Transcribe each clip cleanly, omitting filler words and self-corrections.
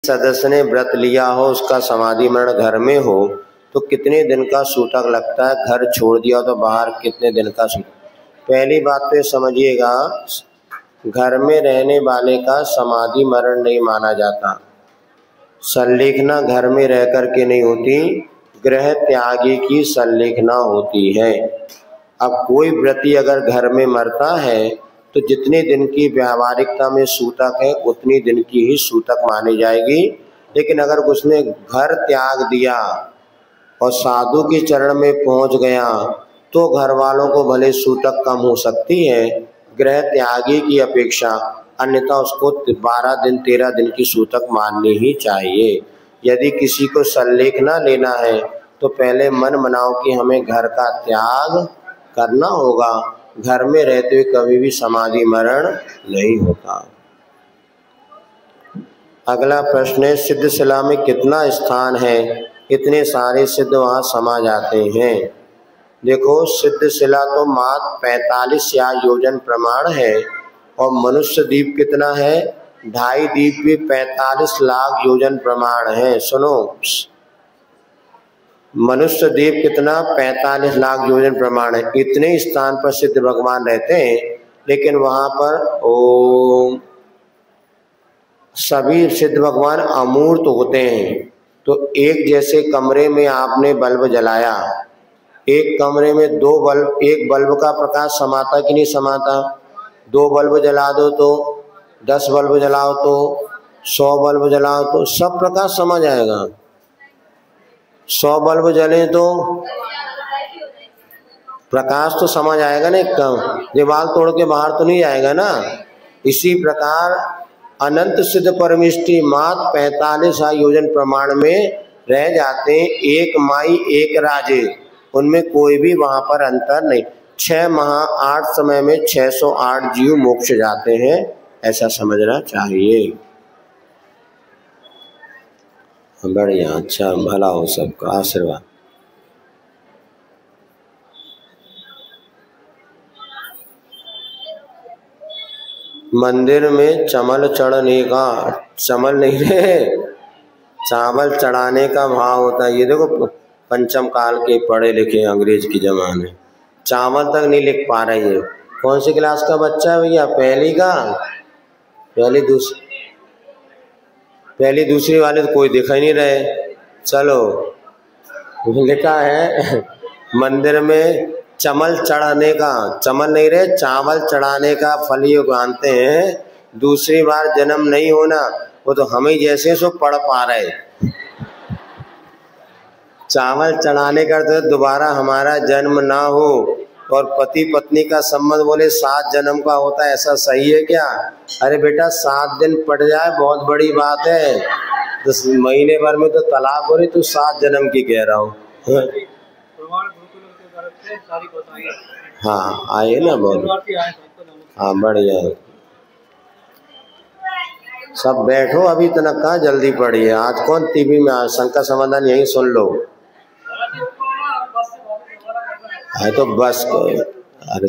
सदस्य ने व्रत लिया हो, उसका समाधि मरण घर में हो तो कितने दिन का सूतक लगता है? घर छोड़ दिया तो बाहर कितने दिन का सूतक? पहली बात तो ये समझिएगा, घर में रहने वाले का समाधि मरण नहीं माना जाता। संलेखना घर में रह कर के नहीं होती, गृह त्यागी की संलेखना होती है। अब कोई व्रती अगर घर में मरता है तो जितने दिन की व्यावहारिकता में सूतक है उतनी दिन की ही सूतक मानी जाएगी। लेकिन अगर उसने घर त्याग दिया और साधु के चरण में पहुंच गया तो घर वालों को भले सूतक कम हो सकती है गृह त्यागी की अपेक्षा, अन्यथा उसको 12 दिन 13 दिन की सूतक माननी ही चाहिए। यदि किसी को संलेखना लेना है तो पहले मन बनाओ कि हमें घर का त्याग करना होगा। घर में रहते हुए कभी भी समाधि मरण नहीं होता। अगला प्रश्न है, सिद्धशिला में कितना स्थान है? इतने सारे सिद्ध वहाँ समा जाते हैं। देखो, सिद्धशिला तो मात्र 45 योजन प्रमाण है और मनुष्य द्वीप कितना है? 2.5 द्वीप भी 45 लाख योजन प्रमाण है। सुनो, मनुष्य द्वीप कितना? 45 लाख योजन प्रमाण है। इतने स्थान पर सिद्ध भगवान रहते हैं, लेकिन वहां पर सभी सिद्ध भगवान अमूर्त होते हैं। तो एक जैसे कमरे में आपने बल्ब जलाया, एक कमरे में 2 बल्ब, एक बल्ब का प्रकाश समाता कि नहीं समाता? 2 बल्ब जला दो तो 10 बल्ब जलाओ तो 100 बल्ब जलाओ तो सब प्रकाश समा जाएगा। 100 बल्ब जले तो प्रकाश तो समझ आएगा ना, एकदम दीवार तोड़ के बाहर तो नहीं आएगा ना। इसी प्रकार अनंत सिद्ध परमिष्टि मात्र 45 योजन प्रमाण में रह जाते हैं। एक माई एक राजे, उनमें कोई भी वहां पर अंतर नहीं। 6 महा 8 समय में 608 जीव मोक्ष जाते हैं, ऐसा समझना चाहिए। बढ़िया, अच्छा, भला हो सबका, आशीर्वाद। मंदिर में चमल चढ़ने का, चमल नहीं रे, चावल चढ़ाने का भाव होता है। ये देखो, पंचम काल के पढ़े लिखे अंग्रेज के जमाने, चावल तक नहीं लिख पा रहे हैं। कौन सी क्लास का बच्चा है भैया? पहली का? पहली दूसरी वाले तो कोई दिख ही नहीं रहे। चलो, लिखा है मंदिर में चमल चढ़ाने का, चमल नहीं रहे, चावल चढ़ाने का फल ये मानते हैं। दूसरी बार जन्म नहीं होना, वो तो हमें जैसे सो पढ़ पा रहे। चावल चढ़ाने का तो दोबारा हमारा जन्म ना हो और पति पत्नी का संबंध बोले 7 जन्म का होता है, ऐसा सही है क्या? अरे बेटा, 7 दिन पड़ जाए बहुत बड़ी बात है, 10 महीने भर में तो तलाक हो रही, तू 7 जन्म की कह रहा हूँ। हाँ, आइए ना, बहुत हाँ, बढ़िया। सब बैठो, अभी इतना कहाँ जल्दी पड़ी है। आज कौन टीवी में? आज शंकर समाधान यही सुन लो। है तो बस, अरे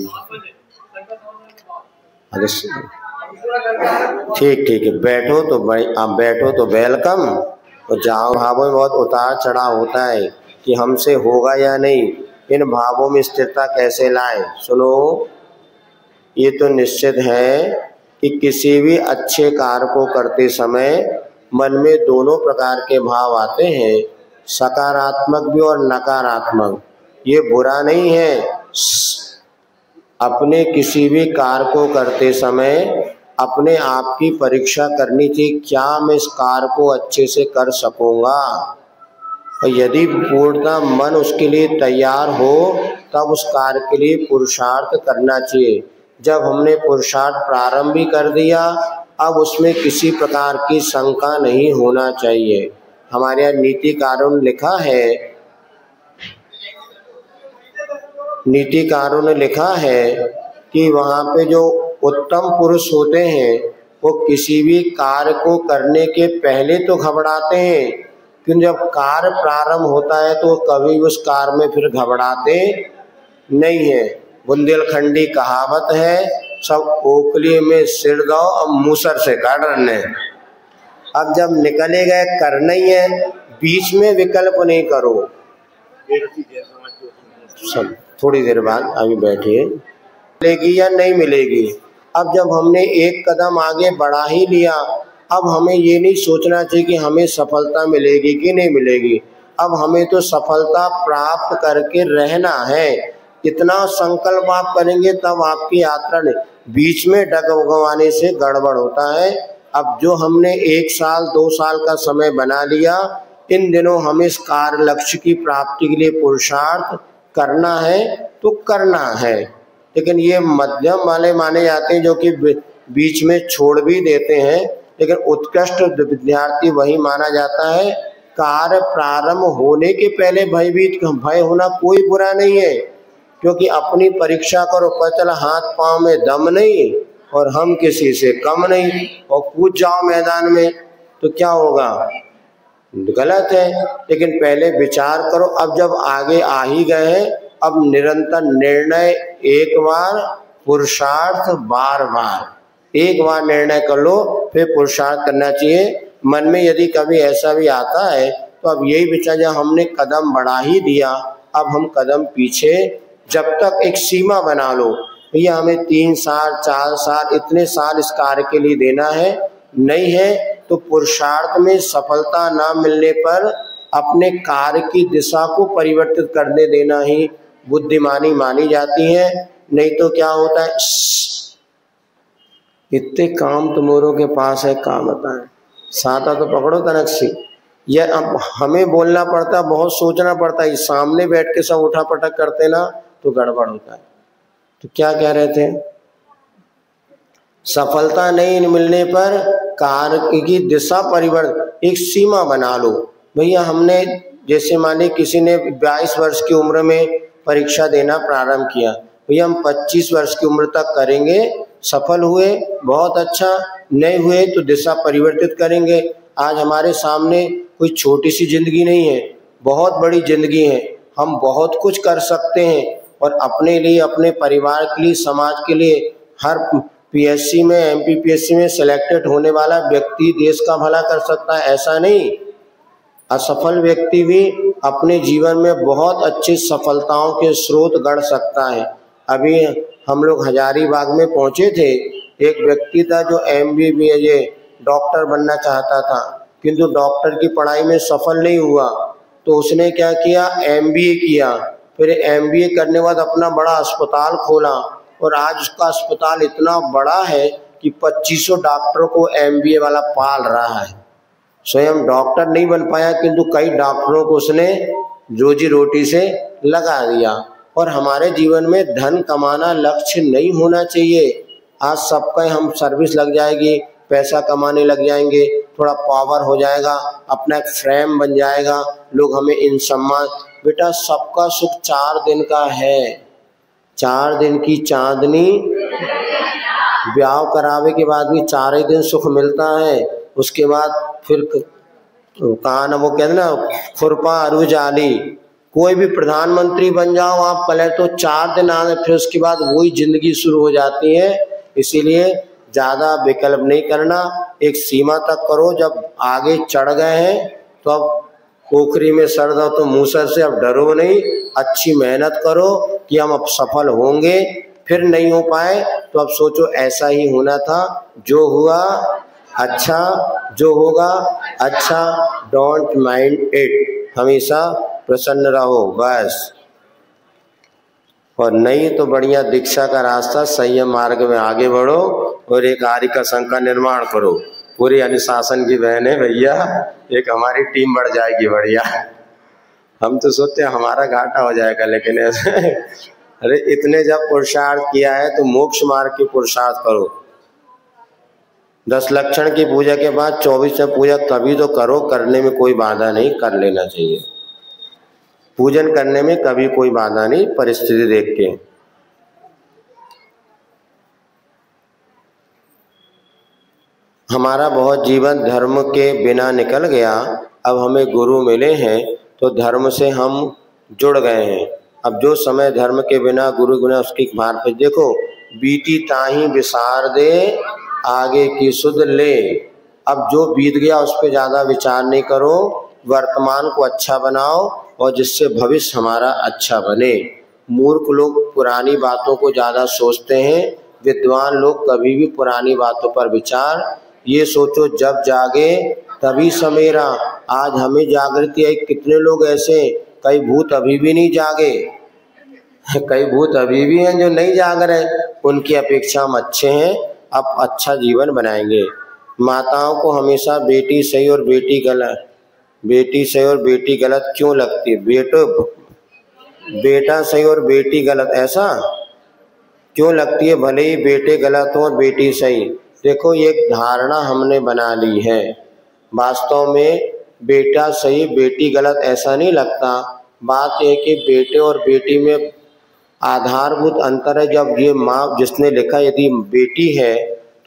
ठीक है, बैठो तो भाई, आप बैठो तो वेलकम। और जाओ, भावों में बहुत उतार चढ़ाव होता है कि हमसे होगा या नहीं, इन भावों में स्थिरता कैसे लाए। सुनो, ये तो निश्चित है कि किसी भी अच्छे कार्य को करते समय मन में दोनों प्रकार के भाव आते हैं, सकारात्मक भी और नकारात्मक। ये बुरा नहीं है। अपने किसी भी कार्य को करते समय अपने आप की परीक्षा करनी चाहिए, क्या मैं इस कार्य को अच्छे से कर सकूंगा। और यदि पूर्णतः मन उसके लिए तैयार हो तब उस कार्य के लिए पुरुषार्थ करना चाहिए। जब हमने पुरुषार्थ प्रारंभ भी कर दिया, अब उसमें किसी प्रकार की शंका नहीं होना चाहिए। हमारे यहाँ नीतिकारों ने लिखा है, नीतिकारों ने लिखा है कि वहाँ पे जो उत्तम पुरुष होते हैं वो किसी भी कार्य को करने के पहले तो घबराते हैं, क्योंकि जब कार्य प्रारंभ होता है तो कभी उस कार्य में फिर घबराते नहीं है। बुंदेलखंडी कहावत है, सब ओखली में सिर दो और मूसर से काट रने। अब जब निकले गए करना ही है, बीच में विकल्प नहीं करो। सब थोड़ी देर बाद अभी बैठिए, मिलेगी या नहीं मिलेगी। अब जब हमने एक कदम आगे बढ़ा ही लिया, अब हमें ये नहीं सोचना चाहिए कि हमें सफलता मिलेगी कि नहीं मिलेगी। अब हमें तो सफलता प्राप्त करके रहना है। इतना संकल्प आप करेंगे तब आपकी यात्रा नहीं, बीच में डगमगाने से गड़बड़ होता है। अब जो हमने 1 साल 2 साल का समय बना लिया, इन दिनों हमें इस कार्य लक्ष्य की प्राप्ति के लिए पुरुषार्थ करना है तो करना है। लेकिन ये मध्यम वाले माने जाते हैं जो कि बीच में छोड़ भी देते हैं। लेकिन उत्कृष्ट विद्यार्थी वही माना जाता है, कार्य प्रारंभ होने के पहले भय होना कोई बुरा नहीं है। क्योंकि अपनी परीक्षा करो, पता चला हाथ पांव में दम नहीं और हम किसी से कम नहीं, और कूद जाओ मैदान में तो क्या होगा, गलत है। लेकिन पहले विचार करो। अब जब आगे आ ही गए हैं, अब निरंतर निर्णय, एक बार पुरुषार्थ बार बार। एक बार निर्णय कर लो, फिर पुरुषार्थ करना चाहिए। मन में यदि कभी ऐसा भी आता है तो अब यही विचार, जब हमने कदम बढ़ा ही दिया, अब हम कदम पीछे, जब तक एक सीमा बना लो, भैया हमें 3 साल 4 साल इतने साल इस कार्य के लिए देना है, नहीं है तो पुरुषार्थ में सफलता ना मिलने पर अपने कार्य की दिशा को परिवर्तित करने देना ही बुद्धिमानी मानी जाती है। नहीं तो क्या होता है, इतने काम तुम्हारों के पास है, काम बताएं, साता तो पकड़ो तनक सी। यह अब हमें बोलना पड़ता है, बहुत सोचना पड़ता है। सामने बैठ के सब उठा पटक करते ना तो गड़बड़ होता है। तो क्या कह रहे थे, सफलता नहीं मिलने पर कार्य की दिशा परिवर्तन, एक सीमा बना लो। भैया हमने, जैसे माने किसी ने 22 वर्ष की उम्र में परीक्षा देना प्रारंभ किया, भैया हम 25 वर्ष की उम्र तक करेंगे, सफल हुए बहुत अच्छा, नहीं हुए तो दिशा परिवर्तित करेंगे। आज हमारे सामने कोई छोटी सी जिंदगी नहीं है, बहुत बड़ी जिंदगी है। हम बहुत कुछ कर सकते हैं और अपने लिए, अपने परिवार के लिए, समाज के लिए। हर पीएससी में, एमपीपीएससी में सिलेक्टेड होने वाला व्यक्ति देश का भला कर सकता है, ऐसा नहीं। असफल व्यक्ति भी अपने जीवन में बहुत अच्छी सफलताओं के स्रोत गढ़ सकता है। अभी हम लोग हजारीबाग में पहुंचे थे, एक व्यक्ति था जो एमबीबीएस डॉक्टर बनना चाहता था, किंतु डॉक्टर की पढ़ाई में सफल नहीं हुआ, तो उसने क्या किया, एमबीए किया। फिर एमबीए करने के बाद अपना बड़ा अस्पताल खोला और आज उसका अस्पताल इतना बड़ा है कि 2500 डॉक्टरों को एमबीए वाला पाल रहा है। स्वयं डॉक्टर नहीं बन पाया, किंतु कई डॉक्टरों को उसने रोजी रोटी से लगा दिया। और हमारे जीवन में धन कमाना लक्ष्य नहीं होना चाहिए। आज सबका हम सर्विस लग जाएगी, पैसा कमाने लग जाएंगे, थोड़ा पावर हो जाएगा, अपना एक फ्रेम बन जाएगा, लोग हमें इन सम्मान। बेटा सबका सुख 4 दिन का है, 4 दिन की चांदनी, ब्याह करावे के बाद भी 4 ही दिन सुख मिलता है। उसके बाद फिर कहा ना, वो कहते ना, खुरपा अरु जाली। कोई भी प्रधानमंत्री बन जाओ आप, पहले तो 4 दिन आने, फिर उसके बाद वही जिंदगी शुरू हो जाती है। इसीलिए ज्यादा विकल्प नहीं करना, एक सीमा तक करो। जब आगे चढ़ गए हैं तो अब पोखरी में सर दो तो मूसर से अब डरो नहीं, अच्छी मेहनत करो कि हम अब सफल होंगे। फिर नहीं हो पाए तो अब सोचो ऐसा ही होना था, जो हुआ अच्छा, जो होगा अच्छा, डोंट माइंड इट, हमेशा प्रसन्न रहो बस। और नहीं तो बढ़िया दीक्षा का रास्ता, संयम मार्ग में आगे बढ़ो और एक आर्य का संघ का निर्माण करो। पूरी अनुशासन की बहन है भैया, एक हमारी टीम बढ़ जाएगी बढ़िया। हम तो सोचते हैं हमारा घाटा हो जाएगा, लेकिन ऐसे अरे इतने जब पुरुषार्थ किया है तो मोक्ष मार्ग की पुरुषार्थ करो। 10 लक्षण की पूजा के बाद 24 से पूजा कभी तो करो, करने में कोई बाधा नहीं, कर लेना चाहिए। पूजन करने में कभी कोई बाधा नहीं, परिस्थिति देख के। हमारा बहुत जीवन धर्म के बिना निकल गया, अब हमें गुरु मिले हैं तो धर्म से हम जुड़ गए हैं। अब जो समय धर्म के बिना, गुरु बिना, उसकी भार पे देखो, बीती ताही विसार दे, आगे की सुध ले। अब जो बीत गया उस पर ज़्यादा विचार नहीं करो, वर्तमान को अच्छा बनाओ और जिससे भविष्य हमारा अच्छा बने। मूर्ख लोग पुरानी बातों को ज़्यादा सोचते हैं, विद्वान लोग कभी भी पुरानी बातों पर विचार, ये सोचो जब जागे तभी सवेरा। आज हमें जागृति है, कितने लोग ऐसे, कई भूत अभी भी नहीं जागे, कई भूत अभी भी हैं जो नहीं जाग रहे, उनकी अपेक्षा हम अच्छे हैं, अब अच्छा जीवन बनाएंगे। माताओं को हमेशा बेटी सही और बेटी गलत, बेटी सही और बेटी गलत क्यों लगती है? बेटा सही और बेटी गलत ऐसा क्यों लगती है? भले ही बेटे गलत हो और बेटी सही। देखो ये धारणा हमने बना ली है, वास्तव में बेटा सही बेटी गलत ऐसा नहीं लगता। बात यह कि बेटे और बेटी में आधारभूत अंतर है। जब ये माँ जिसने लिखा यदि बेटी है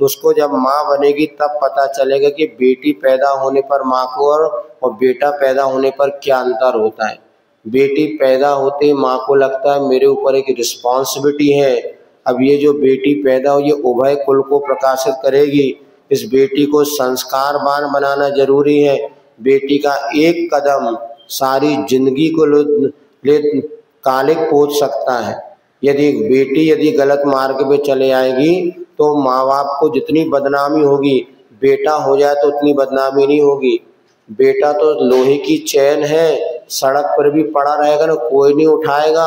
तो उसको जब माँ बनेगी तब पता चलेगा कि बेटी पैदा होने पर माँ को और बेटा पैदा होने पर क्या अंतर होता है। बेटी पैदा होते ही माँ को लगता है मेरे ऊपर एक रिस्पॉन्सिबिलिटी है, अब ये जो बेटी पैदा हो ये उभय कुल को प्रकाशित करेगी, इस बेटी को संस्कारवान बनाना जरूरी है। बेटी का एक कदम सारी जिंदगी को ले कालिक पोत सकता है। यदि गलत मार्ग पे चले आएगी तो माँ बाप को जितनी बदनामी होगी, बेटा हो जाए तो उतनी बदनामी नहीं होगी। बेटा तो लोहे की चैन है, सड़क पर भी पड़ा रहेगा ना कोई नहीं उठाएगा।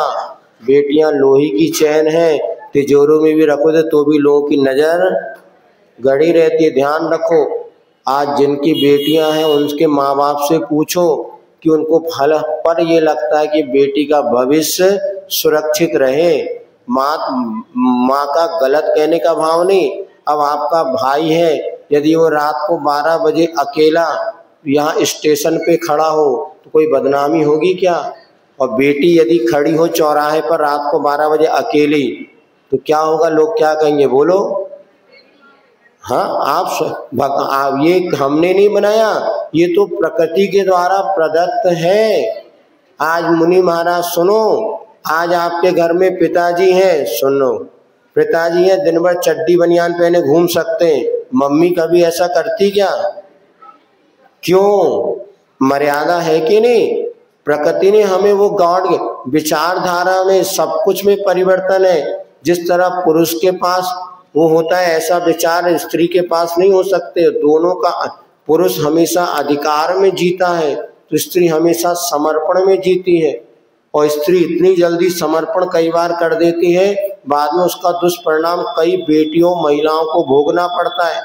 बेटियां लोहे की चैन है, तिजोरों में भी रखो तो भी लोगों की नजर गड़ी रहती है। ध्यान रखो, आज जिनकी बेटियां हैं उनके माँ बाप से पूछो कि उनको फल पर ये लगता है कि बेटी का भविष्य सुरक्षित रहे। माँ का गलत कहने का भाव नहीं। अब आपका भाई है, यदि वो रात को 12 बजे अकेला यहाँ स्टेशन पे खड़ा हो तो कोई बदनामी होगी क्या? और बेटी यदि खड़ी हो चौराहे पर रात को 12 बजे अकेली तो क्या होगा? लोग क्या कहेंगे बोलो? हाँ, आप ये हमने नहीं बनाया, ये तो प्रकृति के द्वारा प्रदत्त है। आज मुनि महाराज सुनो, आज आपके घर में पिताजी हैं, सुनो पिताजी हैं दिन भर चड्डी बनियान पहने घूम सकते हैं, मम्मी कभी ऐसा करती क्या? क्यों? मर्यादा है कि नहीं? प्रकृति ने हमें वो गॉड विचारधारा में सब कुछ में परिवर्तन है। जिस तरह पुरुष के पास वो होता है ऐसा विचार स्त्री के पास नहीं हो सकते। दोनों का पुरुष हमेशा अधिकार में जीता है तो स्त्री हमेशा समर्पण में जीती है। और स्त्री इतनी जल्दी समर्पण कई बार कर देती है, बाद में उसका दुष्परिणाम कई बेटियों महिलाओं को भोगना पड़ता है।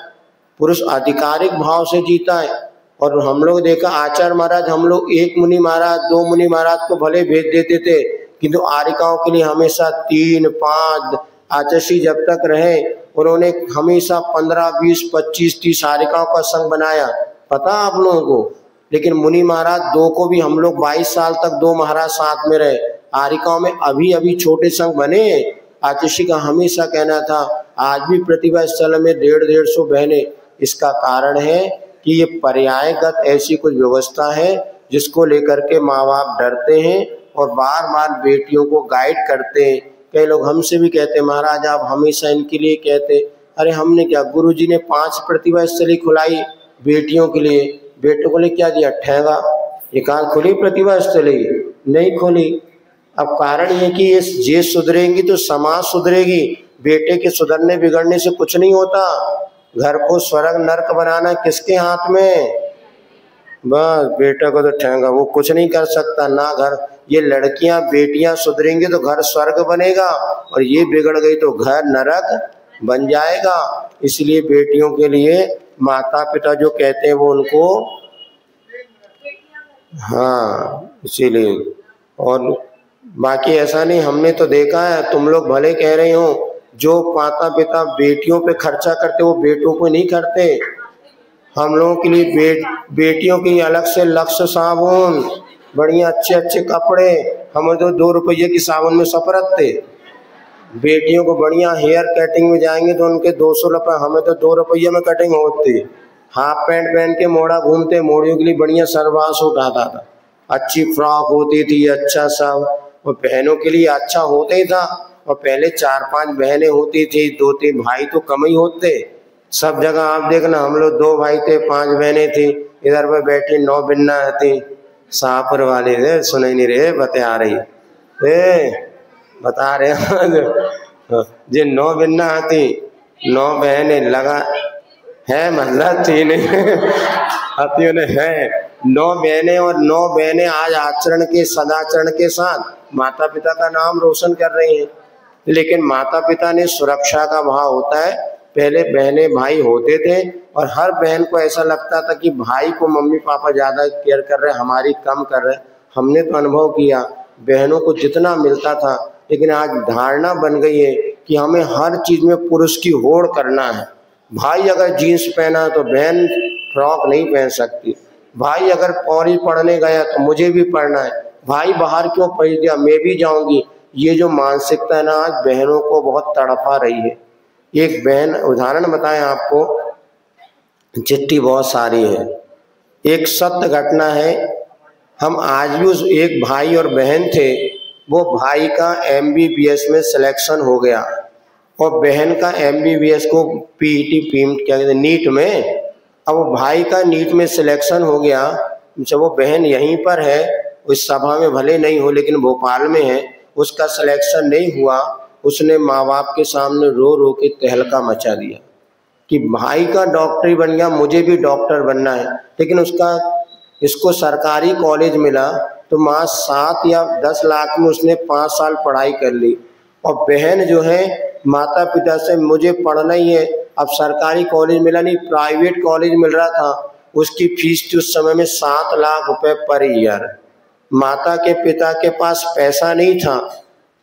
पुरुष आधिकारिक भाव से जीता है। और हम लोग देखा आचार्य महाराज, हम लोग एक मुनि महाराज 2 मुनि महाराज को भले भेज देते थे, किंतु आरिकाओं के लिए हमेशा 3, 5 आचर्षी जब तक रहे उन्होंने हमेशा 15, 20, 25, 30 आरिकाओं का संघ बनाया, पता आप लोगों को। लेकिन मुनि महाराज 2 को भी हम लोग 22 साल तक 2 महाराज साथ में रहे। आरिकाओं में अभी अभी छोटे संघ बने। आचर्षी का हमेशा कहना था आज भी प्रतिभा स्थल में 150-150 बहने। इसका कारण है कि ये पर्यायगत ऐसी कुछ व्यवस्था है जिसको लेकर के माँ बाप डरते हैं और बार बार बेटियों को गाइड करते हैं। कई लोग हमसे भी कहते महाराज आप हमेशा इनके लिए कहते, अरे हमने क्या, गुरुजी ने 5 प्रतिभा स्थली खुलाई बेटियों के लिए, बेटों को लिए क्या दिया? ठेंगा। ये कहाँ खुली प्रतिभा स्थली? नहीं खुली। अब कारण ये कि ये सुधरेंगी तो समाज सुधरेगी। बेटे के सुधरने बिगड़ने से कुछ नहीं होता। घर को स्वर्ग नरक बनाना किसके हाथ में? बस बेटा को तो ठेंगा, वो कुछ नहीं कर सकता ना। घर ये लड़कियां बेटियां सुधरेंगी तो घर स्वर्ग बनेगा और ये बिगड़ गई तो घर नरक बन जाएगा। इसलिए बेटियों के लिए माता पिता जो कहते हैं वो उनको, हाँ इसीलिए। और बाकी ऐसा नहीं, हमने तो देखा है, तुम लोग भले कह रहे हो जो माता पिता बेटियों पे खर्चा करते वो बेटों को नहीं करते। हम लोगों के लिए बेटियों की अलग से लक्ष्य साबुन, बढ़िया अच्छे अच्छे कपड़े, हमें तो 2 रुपये की साबुन में सफरत थे। बेटियों को बढ़िया हेयर कटिंग में जाएंगे तो उनके 200 रुपये, हमें तो 2 रुपये में कटिंग होती। हाफ पैंट पहन के मोड़ा घूमते, मोड़ियों के लिए बढ़िया सरवास उठाता था, अच्छी फ्रॉक होती थी, अच्छा सब। और बहनों के लिए अच्छा होता ही था। और पहले 4-5 बहनें होती थी, 2-3 भाई तो कम ही होते, सब जगह आप देखना, हम लोग 2 भाई थे, 5 बहनें थी, इधर पे बैठी 9 बिन्ना थी। शाहपुर वाले रे सुन ही नहीं रहे, बता रही बता रहे जे 9 बिन्ना थी, 9 बहनें लगा है, मतलब थी नहीं हथियों ने है 9 बहनें, और 9 बहनें आज आचरण के सदाचरण के साथ माता पिता का नाम रोशन कर रही हैं। लेकिन माता पिता ने सुरक्षा का भाव होता है, पहले बहनें भाई होते थे और हर बहन को ऐसा लगता था कि भाई को मम्मी पापा ज्यादा केयर कर रहे, हमारी कम कर रहे। हमने तो अनुभव किया, बहनों को जितना मिलता था, लेकिन आज धारणा बन गई है कि हमें हर चीज में पुरुष की होड़ करना है। भाई अगर जीन्स पहना तो बहन फ्रॉक नहीं पहन सकती, भाई अगर पौड़ी पढ़ने गया तो मुझे भी पढ़ना है, भाई बाहर क्यों पढ़ गया मैं भी जाऊंगी। ये जो मानसिकता है ना, आज बहनों को बहुत तड़पा रही है। एक बहन, उदाहरण बताएं आपको, चिट्ठी बहुत सारी है, एक सत्य घटना है। हम आज भी उस एक भाई और बहन थे, वो भाई का MBBS में सिलेक्शन हो गया और बहन का MBBS को PET क्या कहते नीट में। अब वो भाई का नीट में सिलेक्शन हो गया, जब वो बहन यहीं पर है, उस सभा में भले नहीं हो लेकिन भोपाल में है, उसका सिलेक्शन नहीं हुआ। उसने माँ बाप के सामने रो रो के तहलका मचा दिया कि भाई का डॉक्टरी बन गया, मुझे भी डॉक्टर बनना है। लेकिन इसको सरकारी कॉलेज मिला तो माँ 7 या 10 लाख में उसने 5 साल पढ़ाई कर ली, और बहन जो है माता पिता से मुझे पढ़ना ही है। अब सरकारी कॉलेज मिला नहीं, प्राइवेट कॉलेज मिल रहा था, उसकी फीस थी उस समय में 7 लाख रुपए पर ईयर। माता के पिता के पास पैसा नहीं था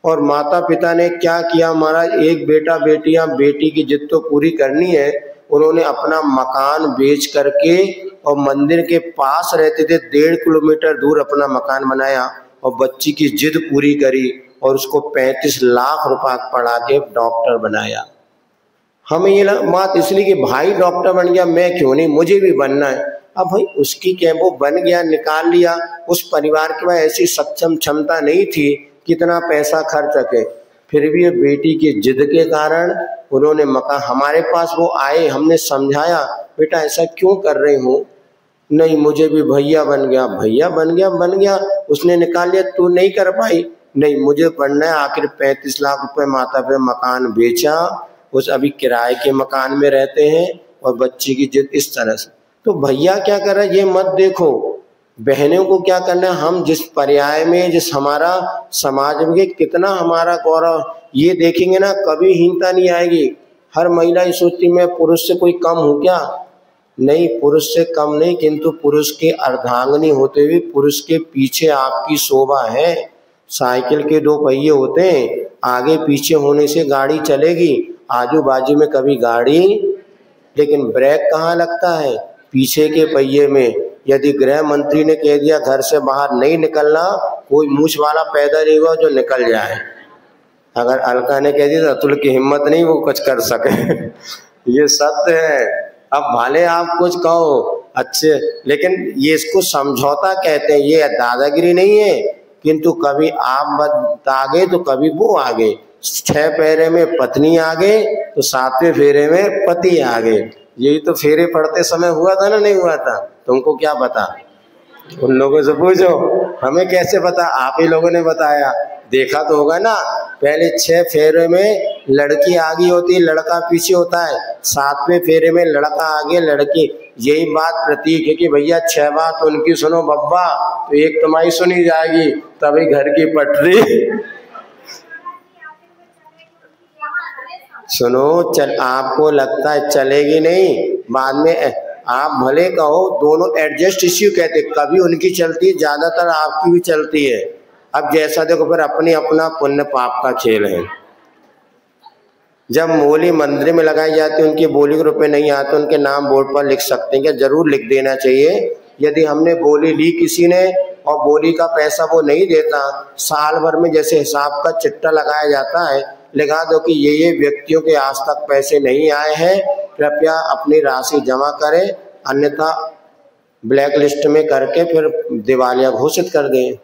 और माता पिता ने क्या किया, हमारा एक बेटा बेटियां, बेटी की जिद तो पूरी करनी है, उन्होंने अपना मकान बेच करके, और मंदिर के पास रहते थे, 1.5 किलोमीटर दूर अपना मकान बनाया और बच्ची की जिद पूरी करी और उसको 35 लाख रुपए पढ़ा के डॉक्टर बनाया। हमें ये बात इसलिए कि भाई डॉक्टर बन गया, मैं क्यों नहीं, मुझे भी बनना है। अब भाई उसकी क्या, वो बन गया, निकाल लिया, उस परिवार के पास ऐसी सक्षम क्षमता नहीं थी कितना पैसा खर्च सके, फिर भी बेटी की जिद के कारण उन्होंने मकान, हमारे पास वो आए, हमने समझाया बेटा ऐसा क्यों कर रहे हो, नहीं मुझे भी भैया बन गया, भैया बन गया, उसने निकाल लिया, तू नहीं कर पाई, नहीं मुझे पढ़ना है। आखिर 35 लाख रुपए माता पे मकान बेचा, उस अभी किराए के मकान में रहते हैं और बच्ची की जिद इस तरह से। तो भैया क्या कर रहा है ये मत देखो, बहनों को क्या करना है, हम जिस पर्याय में, जिस हमारा समाज में कितना हमारा गौरव, ये देखेंगे ना, कभी हीनता नहीं आएगी। हर महिला ये सोचती मैं पुरुष से कोई कम हूँ क्या, नहीं, पुरुष से कम नहीं, किंतु पुरुष के अर्धांगिनी होते हुए पुरुष के पीछे आपकी शोभा है। साइकिल के 2 पहिए होते हैं, आगे पीछे होने से गाड़ी चलेगी, आजू बाजू में कभी गाड़ी, लेकिन ब्रेक कहाँ लगता है, पीछे के पहिए में। यदि गृह मंत्री ने कह दिया घर से बाहर नहीं निकलना, कोई मूछ वाला पैदा नहीं हुआ जो निकल जाए। अगर अलका ने कह दिया तो अतुल की हिम्मत नहीं वो कुछ कर सके ये सत्य है। अब भले आप कुछ कहो अच्छे, लेकिन ये इसको समझौता कहते हैं, ये दादागिरी नहीं है। किंतु कभी आप मत आगे तो कभी वो आगे, 6 फेरे में पत्नी आगे तो 7वें फेरे में पति आगे। यही तो फेरे पड़ते समय हुआ था ना, नहीं हुआ था, तुमको क्या पता, उन लोगों से पूछो, हमें कैसे पता, आप ही लोगों ने बताया, देखा तो होगा ना। पहले 6 फेरे में लड़की आगे होती है, लड़का पीछे होता है, 7वें फेरे में लड़का आगे लड़की। यही बात प्रतीक है कि भैया 6 बात उनकी सुनो बब्बा, तो एक तुम्हारी सुनी जाएगी, तभी घर की पटरी सुनो। चल आपको लगता है चलेगी नहीं, बाद में आप भले कहो, दोनों एडजस्ट इश्यू कहते, कभी उनकी चलती है, ज्यादातर आपकी भी चलती है। अब जैसा देखो, फिर अपनी अपना पुण्य पाप का खेल है। जब बोली मंदिर में लगाई जाती है, उनकी बोली के रुपए नहीं आते, उनके नाम बोर्ड पर लिख सकते हैं क्या, जरूर लिख देना चाहिए। यदि हमने बोली ली किसी ने और बोली का पैसा वो नहीं देता, साल भर में जैसे हिसाब का चिट्ठा लगाया जाता है, लिखा दो कि ये व्यक्तियों के आज तक पैसे नहीं आए हैं, कृपया अपनी राशि जमा करें, अन्यथा ब्लैक लिस्ट में करके फिर दिवालिया घोषित कर दें।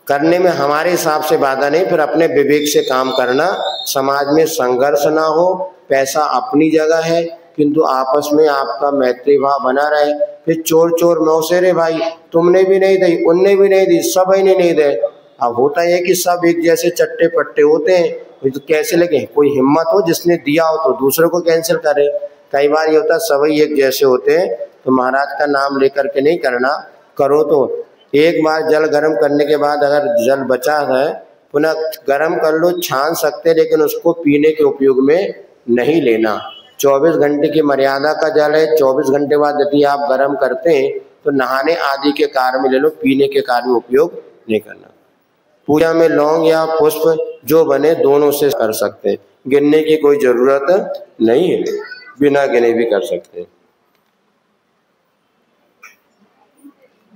करने में हमारे हिसाब से बाधा नहीं, फिर अपने विवेक से काम करना, समाज में संघर्ष ना हो। पैसा अपनी जगह है, किंतु आपस में आपका मैत्री भाव बना रहे। फिर चोर चोर मौसेरे भाई, तुमने भी नहीं दी, उनने भी नहीं दी, सब ही नहीं दे। अब होता है कि सब एक जैसे चट्टे पट्टे होते हैं, तो कैसे लगे? कोई हिम्मत हो जिसने दिया हो तो दूसरे को कैंसिल करे। कई बार ये होता है सभी एक जैसे होते हैं, तो महाराज का नाम लेकर के नहीं करना। करो तो एक बार जल गर्म करने के बाद अगर जल बचा है पुनः गर्म कर लो, छान सकते, लेकिन उसको पीने के उपयोग में नहीं लेना। 24 घंटे की मर्यादा का जल है, 24 घंटे बाद यदि आप गर्म करते हैं तो नहाने आदि के कार्य में ले लो, पीने के कार्य में उपयोग नहीं करना। पूजा में लौंग या पुष्प जो बने दोनों से कर सकते हैं, गिनने की कोई जरूरत नहीं है, बिना गिने भी कर सकते हैं।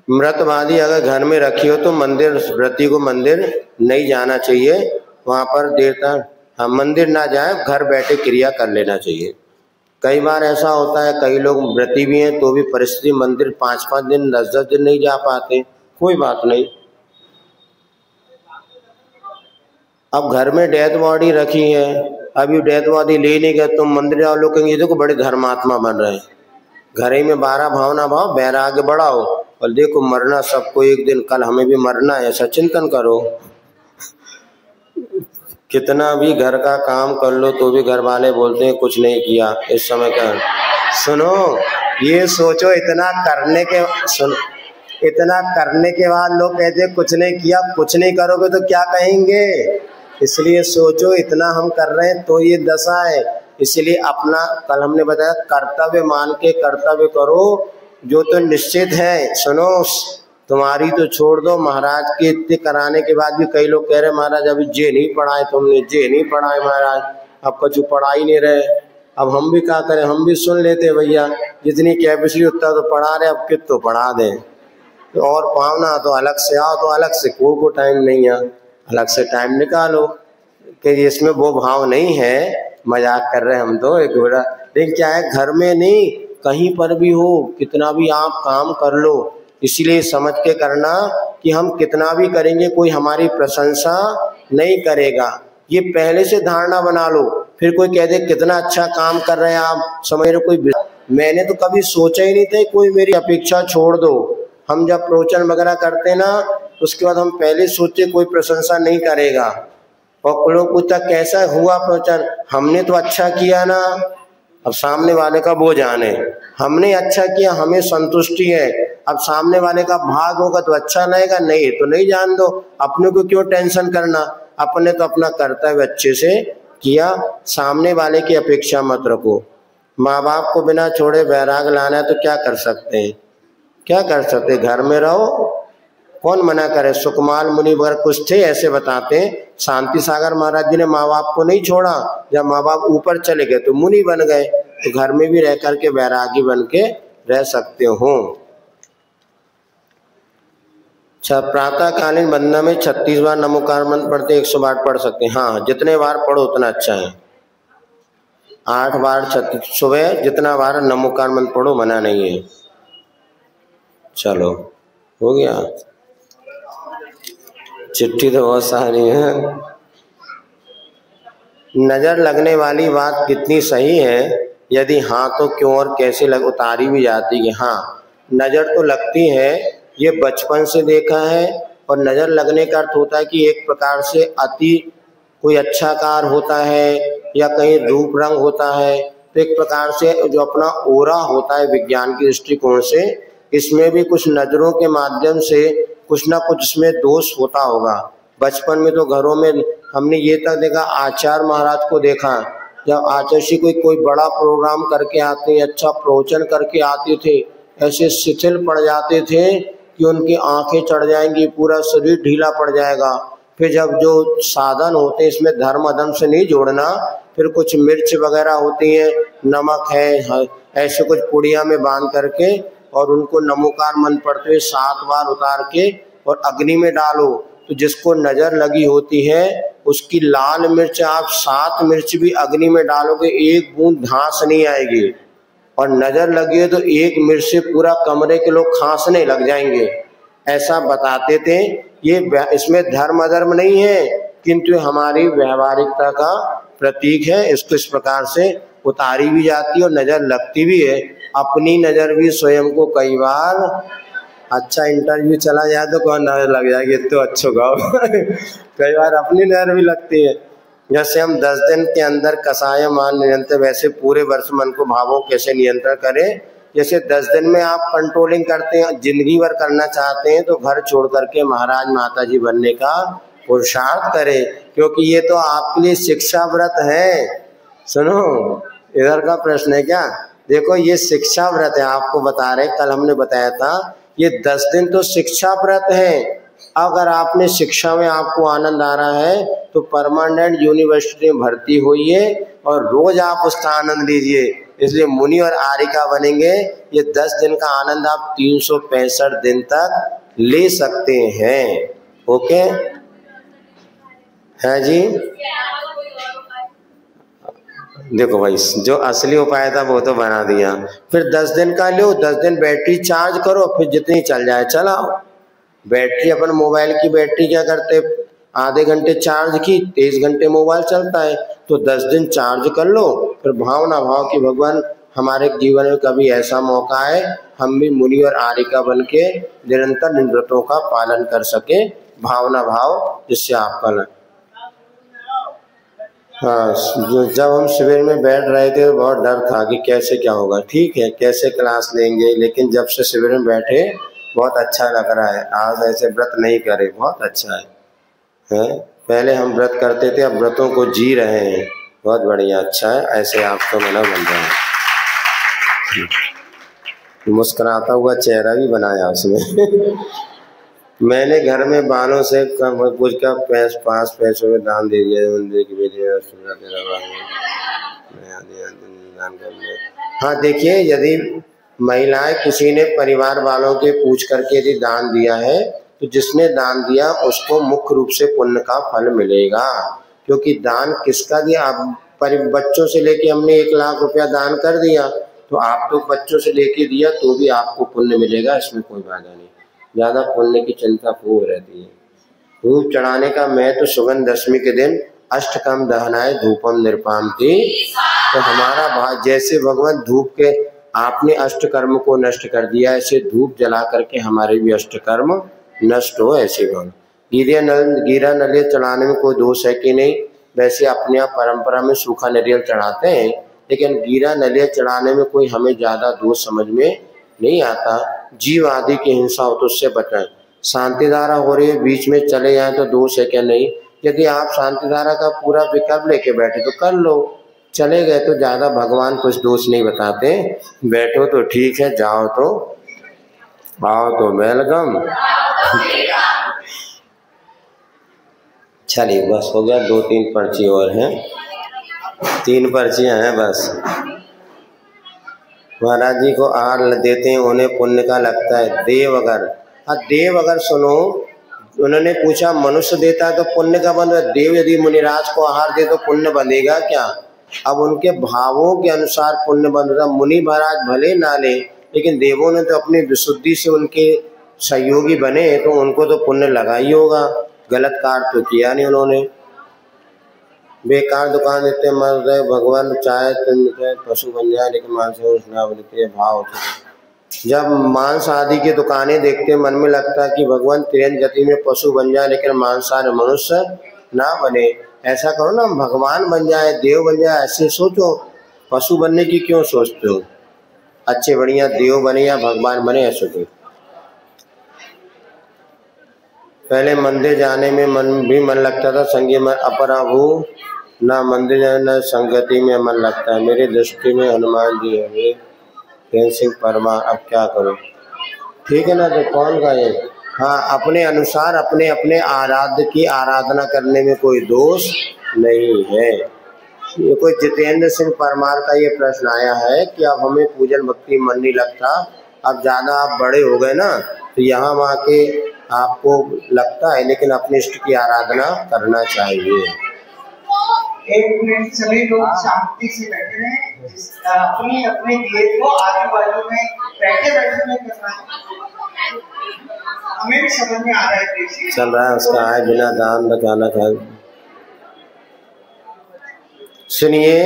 मृतवादी अगर घर में रखी हो तो मंदिर, व्रती को मंदिर नहीं जाना चाहिए, वहाँ पर देर तक हम मंदिर ना जाए, घर बैठे क्रिया कर लेना चाहिए। कई बार ऐसा होता है, कई लोग व्रती भी हैं तो भी परिस्थिति मंदिर 5-5 दिन 10-10 दिन नहीं जा पाते, कोई बात नहीं। अब घर में डेथ बॉडी रखी है, अब ये डेथ बॉडी ले नहीं गए, तुम मंदिर जाओ, लोग कहेंगे देखो बड़े धर्मात्मा बन रहे हैं। घर ही में 12 भावना भाव, बैराग्य बढ़ाओ, और देखो मरना सबको एक दिन, कल हमें भी मरना है, ऐसा चिंतन करो। कितना भी घर का काम कर लो तो भी घर वाले बोलते हैं कुछ नहीं किया इस समय का। सुनो, ये सोचो इतना करने के बाद लोग कहते हैं कुछ नहीं किया, कुछ नहीं करोगे तो क्या कहेंगे। इसलिए सोचो इतना हम कर रहे हैं तो ये दशा है। इसलिए अपना, कल हमने बताया, कर्तव्य मान के कर्तव्य करो जो तो निश्चित है। सुनो, तुम्हारी तो छोड़ दो, महाराज के इतने कराने के बाद भी कई लोग कह रहे महाराज अभी जे नहीं पढ़ाए, तुमने जे नहीं पढ़ाए महाराज, अब कुछ पढ़ा ही नहीं रहे। अब हम भी क्या करें, हम भी सुन लेते भैया, जितनी कैपेसिटी उतना तो पढ़ा रहे, अब कित तो पढ़ा दें। तो और पावना तो अलग से आओ, तो अलग से को टाइम नहीं है, अलग से टाइम निकालो कि इसमें वो भाव नहीं है। मजाक कर रहे हैं हम तो एक बड़ा, लेकिन क्या है, घर में नहीं कहीं पर भी हो, कितना भी आप काम कर लो, इसलिए समझ के करना कि हम कितना भी करेंगे कोई हमारी प्रशंसा नहीं करेगा। ये पहले से धारणा बना लो। फिर कोई कह दे कितना अच्छा काम कर रहे हैं आप, समझ रहे कोई, मैंने तो कभी सोचा ही नहीं था कोई मेरी अपेक्षा छोड़ दो। हम जब प्रवचन वगैरह करते ना, उसके बाद हम पहले सोचे कोई प्रशंसा नहीं करेगा, और लोग पूछता कैसा हुआ प्रवचन, हमने तो अच्छा किया ना। अब सामने वाले का वो जाने, हमने अच्छा किया, हमें संतुष्टि है। अब सामने वाले का भाग होगा तो अच्छा लगेगा, नहीं तो नहीं, जान दो, अपने को क्यों टेंशन करना। अपने तो अपना कर्तव्य अच्छे से किया, सामने वाले की अपेक्षा मत रखो। माँ बाप को बिना छोड़े बैराग लाना है तो क्या कर सकते हैं, क्या कर सकते, घर में रहो, कौन मना करे। सुकमाल मुनि वगैरह कुछ थे ऐसे बताते हैं, शांति सागर महाराज जी ने माँ बाप को नहीं छोड़ा, जब माँ बाप ऊपर चले गए तो मुनि बन गए। तो घर में भी रह करके बैरागी बन के रह सकते हो। प्रातःकालीन वंदना में 36 बार नमोकार मंत्र पढ़ते, 100 बार पढ़ सकते हैं। हाँ, जितने बार पढ़ो उतना अच्छा है। 8 बार सुबह जितना बार नमोकार मंत्र पढ़ो मना नहीं है। चलो हो गया, चिट्ठी तो बहुत सारी है। नजर लगने वाली बात कितनी सही है, यदि हाँ तो क्यों और कैसे उतारी भी जाती है। हाँ, नजर तो लगती है, ये बचपन से देखा है। और नजर लगने का अर्थ होता है कि एक प्रकार से अति कोई अच्छा कार्य होता है या कहीं रूप रंग होता है, तो एक प्रकार से जो अपना ओरा होता है विज्ञान की दृष्टिकोण से, इसमें भी कुछ नजरों के माध्यम से कुछ ना कुछ इसमें दोष होता होगा। बचपन में तो घरों में हमने ये तक देखा, आचार्य महाराज को देखा, जब आचार्य जी कोई बड़ा प्रोग्राम करके आते, अच्छा प्रवचन करके आते थे, ऐसे शिथिल पड़ जाते थे कि उनकी आंखें चढ़ जाएंगी, पूरा शरीर ढीला पड़ जाएगा। फिर जब जो साधन होते हैं इसमें धर्म अधर्म से नहीं जोड़ना, फिर कुछ मिर्च वगैरह होती है, नमक है, ऐसे कुछ पुड़िया में बांध करके और उनको नमोकार मंत्र पढ़ते हुए 7 बार उतार के और अग्नि में डालो, तो जिसको नजर लगी होती है उसकी लाल मिर्च आप 7 मिर्च भी अग्नि में डालोगे, एक बूंद धांस नहीं आएगी। और नजर लगी है तो एक मिर्च से पूरा कमरे के लोग खांसने लग जाएंगे, ऐसा बताते थे। ये इसमें धर्म अधर्म नहीं है, किंतु हमारी व्यवहारिकता का प्रतीक है, इसको इस प्रकार से उतारी भी जाती है और नजर लगती भी है। अपनी नजर भी स्वयं को कई बार, अच्छा इंटरव्यू चला जाए तो कौन नजर लग जाएगी, तो अच्छो गाओ कई बार अपनी नजर भी लगती है। जैसे हम 10 दिन के अंदर कसाय मान नियंत्रण, वैसे पूरे वर्ष मन को भावों कैसे नियंत्रण करें। जैसे 10 दिन में आप कंट्रोलिंग करते हैं, जिंदगी भर करना चाहते हैं, तो घर छोड़ करके महाराज माता जी बनने का पुरुषार्थ करें, क्योंकि ये तो आपके लिए शिक्षा व्रत है। सुनो, इधर का प्रश्न है क्या, देखो ये शिक्षा व्रत है, आपको बता रहे, कल हमने बताया था ये 10 दिन तो शिक्षा व्रत है। अगर आपने शिक्षा में आपको आनंद आ रहा है तो परमानेंट यूनिवर्सिटी में भर्ती होइए और रोज आप उसका आनंद लीजिए। इसलिए मुनि और आर्यिका बनेंगे। ये 10 दिन का आनंद आप 365 दिन तक ले सकते हैं। ओके है जी। देखो भाई, जो असली उपाय था वो तो बना दिया। फिर 10 दिन का लो, 10 दिन बैटरी चार्ज करो, फिर जितनी चल जाए चलाओ। बैटरी, अपन मोबाइल की बैटरी क्या करते, आधे घंटे चार्ज की, 23 घंटे मोबाइल चलता है, तो 10 दिन चार्ज कर लो। फिर भावना भाव कि भगवान हमारे जीवन में कभी ऐसा मौका है हम भी मुनि और आर्यिका बन के निरंतर इन व्रतों का पालन कर सके, भावना भाव, जिससे आपका हाँ। जब हम शिविर में बैठ रहे थे तो बहुत डर था कि कैसे क्या होगा, ठीक है कैसे क्लास लेंगे, लेकिन जब से शिविर में बैठे बहुत अच्छा लग रहा है। आज ऐसे व्रत नहीं करे, बहुत अच्छा है? पहले हम व्रत करते थे, अब व्रतों को जी रहे हैं, बहुत बढ़िया, अच्छा है। ऐसे आपका मना बन रहा है, मुस्कुराता हुआ चेहरा भी बनाया उसमें मैंने घर में बालों से कुछ का 5 पैसों में दान दे दिया मंदिर की बेटी। हाँ देखिए, यदि महिलाएं किसी ने परिवार वालों के पूछ करके यदि दान दिया है तो जिसने दान दिया उसको मुख्य रूप से पुण्य का फल मिलेगा। क्योंकि दान किसका दिया, आप बच्चों से लेके हमने 1 लाख रुपया दान कर दिया, तो आप तो बच्चों से लेके दिया तो भी आपको पुण्य मिलेगा, इसमें कोई बाधा नहीं। ज्यादा पुण्य की चिंता खूब रहती है। धूप चढ़ाने का मैं तो सुगंध दशमी के दिन अष्टकम दहनाए धूपम निरपामति। तो हमारा भाग जैसे भगवान धूप के आपने अष्टकर्म को नष्ट कर दिया, ऐसे धूप जला करके हमारे भी अष्टकर्म नष्ट हो। ऐसे भगवान गिरा नरियल चढ़ाने में कोई दोष है कि नहीं। वैसे अपने आप परंपरा में सूखा नरियल चढ़ाते हैं, लेकिन गिरा नरियल चढ़ाने में कोई हमें ज्यादा दोष समझ में नहीं आता। जीव आदि की हिंसा हो तो उससे बचाएं। शांति धारा हो रही है, बीच में चले जाए तो दोष है क्या, नहीं। यदि आप शांति धारा का पूरा विकल्प लेके बैठे तो कर लो, चले गए तो ज्यादा भगवान कुछ दोष नहीं बताते। बैठो तो ठीक है, जाओ तो आओ तो वेलकम। चलिए बस हो गया, 2-3 पर्ची और हैं, 3 पर्चियां हैं बस। महाराज जी को आहार देते हैं, उन्हें पुण्य का लगता है। देव अगर सुनो, उन्होंने पूछा मनुष्य देता है तो पुण्य का बंध, देव यदि मुनिराज को आहार दे तो पुण्य बंधेगा क्या। अब उनके भावों के अनुसार पुण्य बंधता। मुनि महाराज भले ना ले, लेकिन देवों ने तो अपनी विशुद्धि से उनके सहयोगी बने, तो उनको तो पुण्य लगा ही होगा। गलत कार्य तो किया नहीं उन्होंने। बेकार दुकान देते मर गए, भगवान चाहे तुम पशु बन जाए, लेकिन मांस के भाव। जब मांस आदि की दुकानें देखते मन में लगता है कि भगवान तिरंज गति में पशु बन जाए, लेकिन मांसाहारी मनुष्य ना बने। ऐसा करो ना, भगवान बन जाए, देव बन जाए, ऐसे सोचो। पशु बनने की क्यों सोचते हो, अच्छे बढ़िया देव बने या भगवान बने, ऐसे सोचो। पहले मंदिर जाने में मन लगता था, संगी में अपराभू ना मंदिर न संगति में मन लगता है। मेरी दृष्टि में हनुमान जी है, प्रेम सिंह परमा। अब क्या करो, ठीक है ना, तो कौन का ये। हाँ, अपने अनुसार अपने अपने आराध्य की आराधना करने में कोई दोष नहीं है। ये कोई जितेंद्र सिंह परमार का ये प्रश्न आया है कि अब हमें पूजन भक्ति मन नहीं लगता, अब ज्यादा आप बड़े हो गए ना, तो यहाँ वहाँ के आपको लगता है, लेकिन अपने इष्ट की आराधना करना चाहिए। 1 मिनट सभी लोग शांति से बैठे रहें, अपने अपने दिए को आजू बाजू में बैठे में करना है। हमें भी समझ में आ रहा है चल रहा है उसका है, बिना दान बचाना खाए। सुनिए,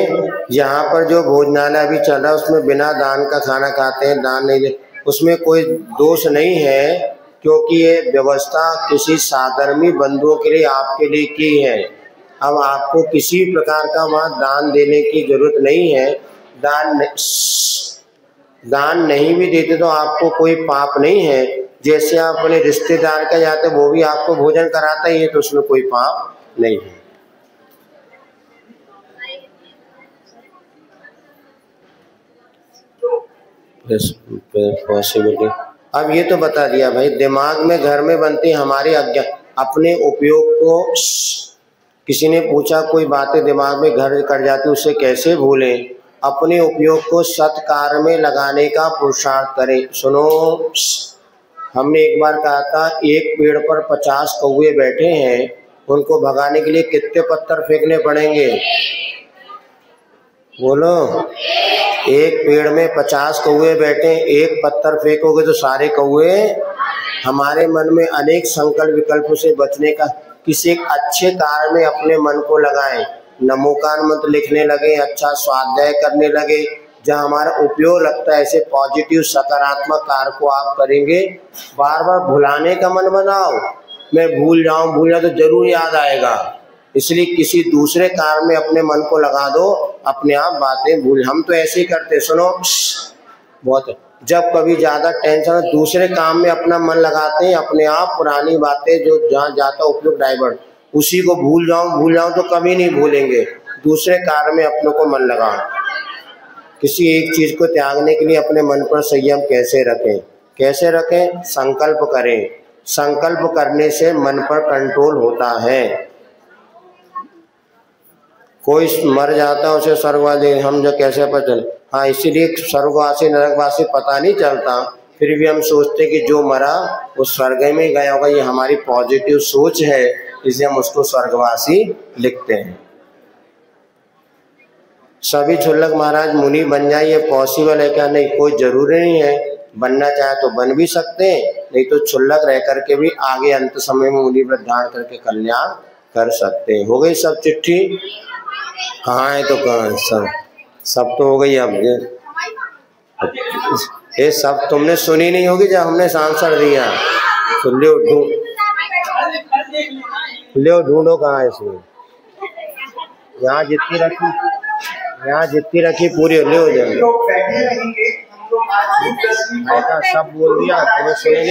यहाँ पर जो भोजनालय अभी चल रहा है उसमें बिना दान का खाना खाते हैं, दान नहीं दे, उसमें कोई दोष नहीं है, क्योंकि ये व्यवस्था किसी साधर्मी बंधुओं के लिए आपके लिए की है। अब आपको किसी प्रकार का वहाँ दान देने की जरूरत नहीं है। दान नहीं भी देते तो आपको कोई पाप नहीं है। जैसे आप अपने रिश्तेदार का जाते वो भी आपको भोजन कराता ही है, तो उसमें कोई पाप नहीं है। पॉसिबिलिटी अब ये तो बता दिया भाई, दिमाग में घर में बनती हमारी अपने उपयोग को, किसी ने पूछा कोई बातें दिमाग में घर कर जाती उसे कैसे भूलें। अपने उपयोग को सत्कार्य में लगाने का पुरुषार्थ करें। सुनो, हमने एक बार कहा था एक पेड़ पर 50 कौवे बैठे हैं, उनको भगाने के लिए कितने पत्थर फेंकने पड़ेंगे? बोलो। एक पेड़ में 50 कौवे बैठे, एक पत्थर फेंकोगे तो सारे कौवे। हमारे मन में अनेक संकल्प विकल्पों से बचने का, किसी एक अच्छे कार्य में अपने मन को लगाएं। नमोकार मंत्र लिखने लगे, अच्छा स्वाध्याय करने लगे, जहाँ हमारा उपयोग लगता है ऐसे पॉजिटिव सकारात्मक कार्य को आप करेंगे। बार बार भुलाने का मन बनाओ, मैं भूल जाऊं तो जरूर याद आएगा, इसलिए किसी दूसरे कार्य में अपने मन को लगा दो, अपने आप बातें भूल। हम तो ऐसे ही करते, सुनो बहुत, जब कभी ज्यादा टेंशन हो दूसरे काम में अपना मन लगाते हैं, अपने आप पुरानी बातें जो जहाँ जाता उपयोग डाइवर्ट, उसी को भूल जाऊं तो कभी नहीं भूलेंगे। दूसरे कार्य में अपनों को मन लगाओ। किसी एक चीज को त्यागने के लिए अपने मन पर संयम कैसे रखें? संकल्प करें। संकल्प करने से मन पर कंट्रोल होता है। कोई मर जाता है उसे स्वर्गवासी हम जो कैसे पता चले? हाँ, इसीलिए स्वर्गवासी नरकवासी पता नहीं चलता, फिर भी हम सोचते कि जो मरा वो स्वर्ग में गया होगा। ये हमारी पॉजिटिव सोच है, इसलिए हम उसको स्वर्गवासी लिखते हैं। सभी क्षुल्लक महाराज मुनि बन जाए, ये पॉसिबल है क्या? नहीं, कोई जरूरी नहीं है। बनना चाहे तो बन भी सकते हैं, नहीं तो क्षुल्लक रह करके भी आगे अंत समय में मुनि व्रत धारण करके कल्याण कर सकते हैं। हो गई सब चिट्ठी? कहाँ है तो कहाँ, सब तो हो गई। अब ये सब तुमने सुनी नहीं होगी जब हमने आंसर दिया। तो ले ढूंढो कहाँ है इसमें। यहाँ जितनी रखी पूरी ले हो जाएगी। सब बोल दिया, तुम्हें सुनी